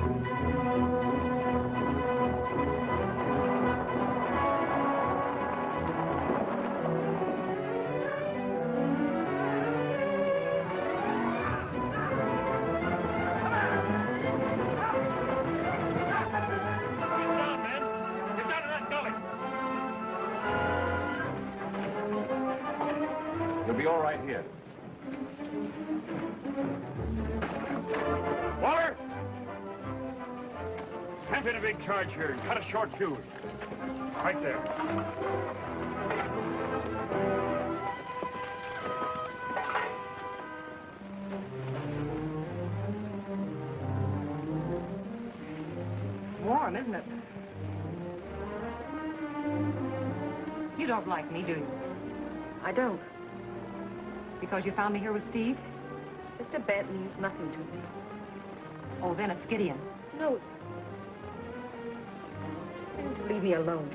You'll be all right here. Waller! Sent in a big charge here and cut a short fuse. Right there. Warm, isn't it? You don't like me, do you? I don't. Because you found me here with Steve? Mr. Benton's nothing to me. Oh, then it's Gideon. No. Why don't you leave me alone?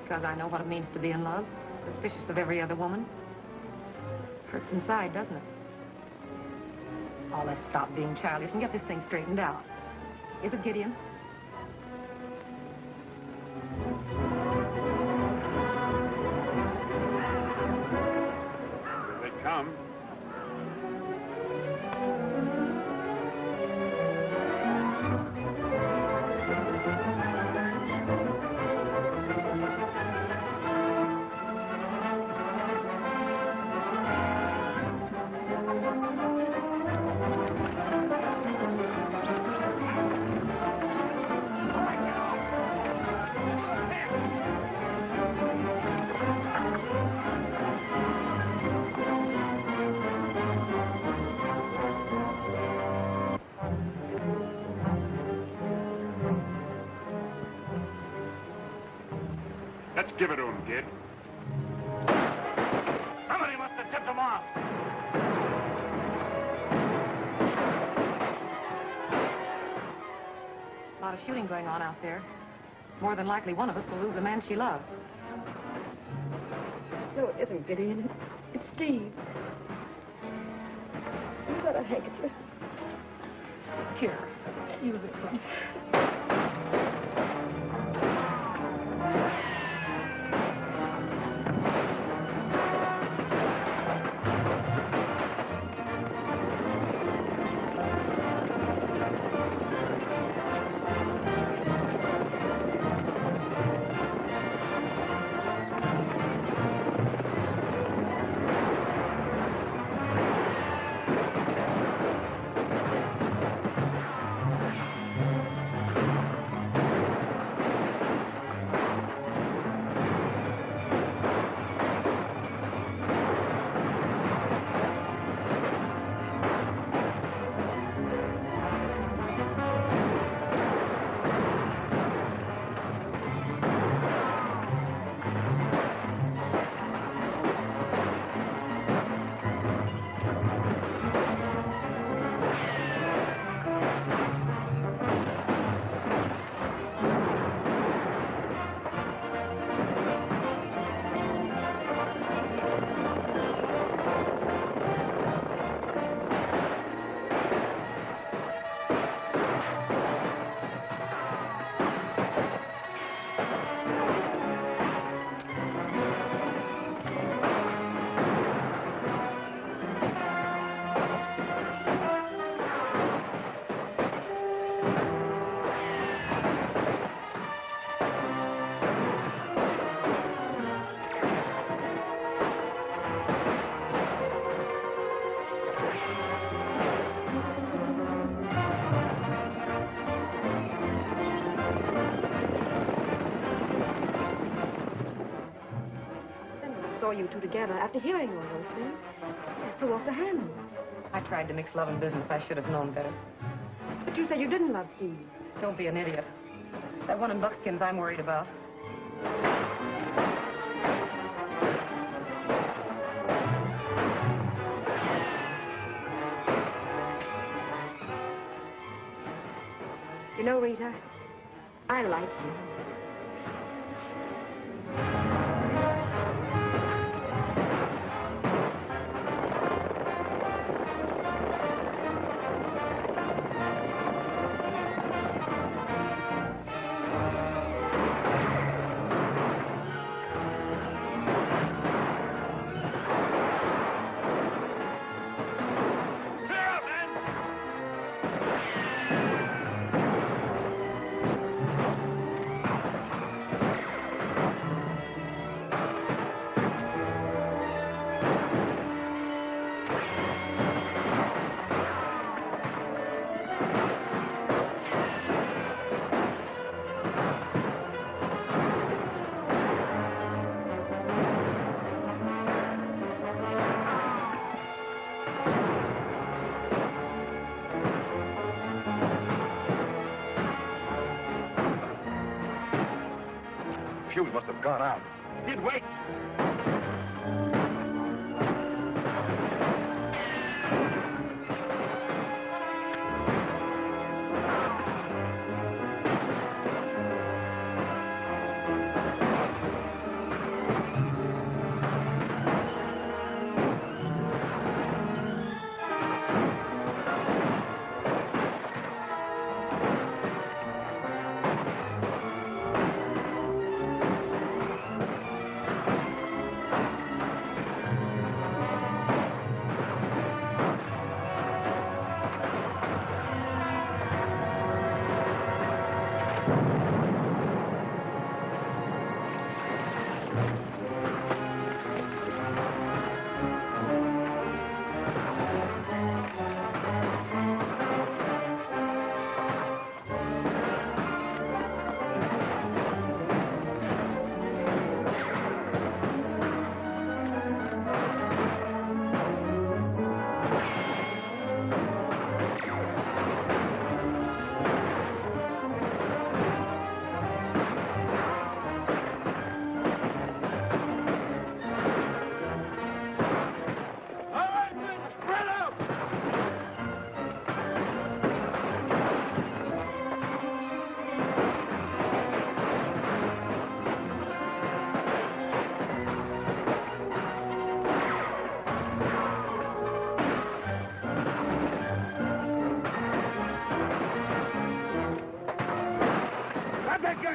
Because I know what it means to be in love, suspicious of every other woman. Hurts inside, doesn't it? Oh, let's stop being childish and get this thing straightened out. Is it Gideon? They come. Let's give it to him, kid. Somebody must have tipped them off. A lot of shooting going on out there. More than likely one of us will lose the man she loves. No, it isn't Gideon. It's Steve. You got a handkerchief. Here, use this one. saw you two together, after hearing all those things, I threw off the handle. I tried to mix love and business. I should have known better. But you said you didn't love Steve. Don't be an idiot. That one in buckskin's I'm worried about. You know, Rita, I like you. Fuse must have gone out. Did wait.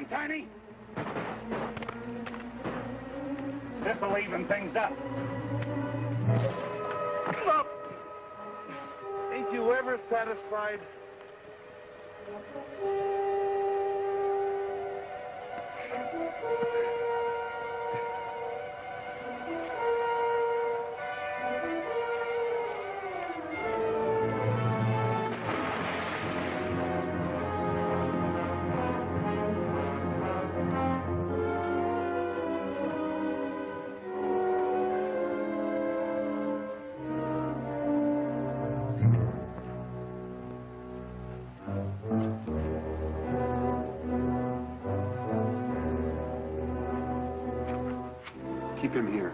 Tiny. This'll even things up. Look, ain't you ever satisfied? Keep him here.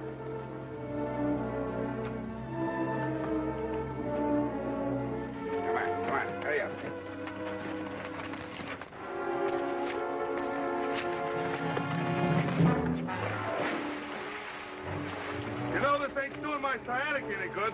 Come on, hurry up. You know, this ain't doing my sciatic any good.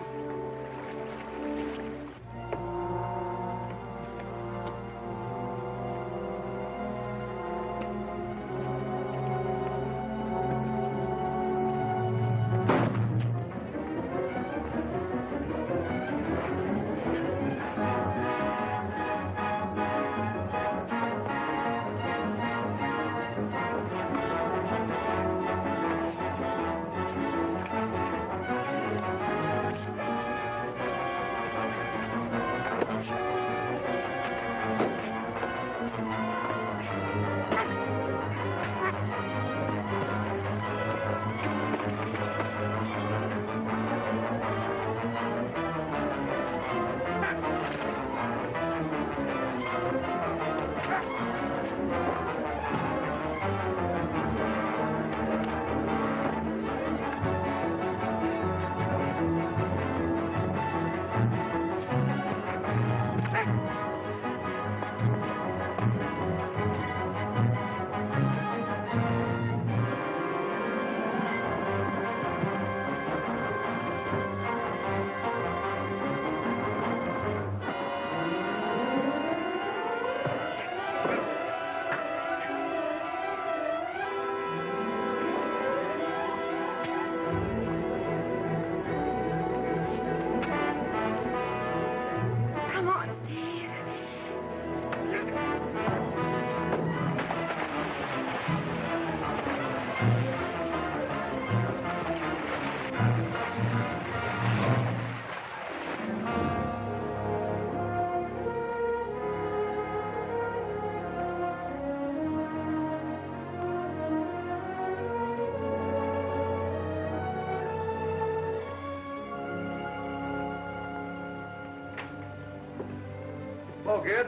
Hello, kid.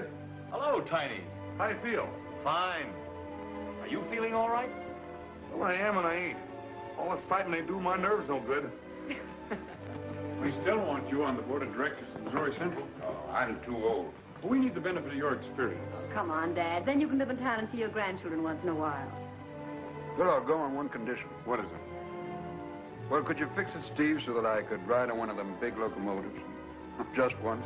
Hello, Tiny. How you feel? Fine. Are you feeling all right? Well, I am and I ain't. All this fighting they do, my nerves no good. We still want you on the board of directors of Missouri Central. Oh, I'm too old. But we need the benefit of your experience. Come on, Dad. Then you can live in town and see your grandchildren once in a while. Well, I'll go on one condition. What is it? Well, could you fix it, Steve, so that I could ride on one of them big locomotives? Just once.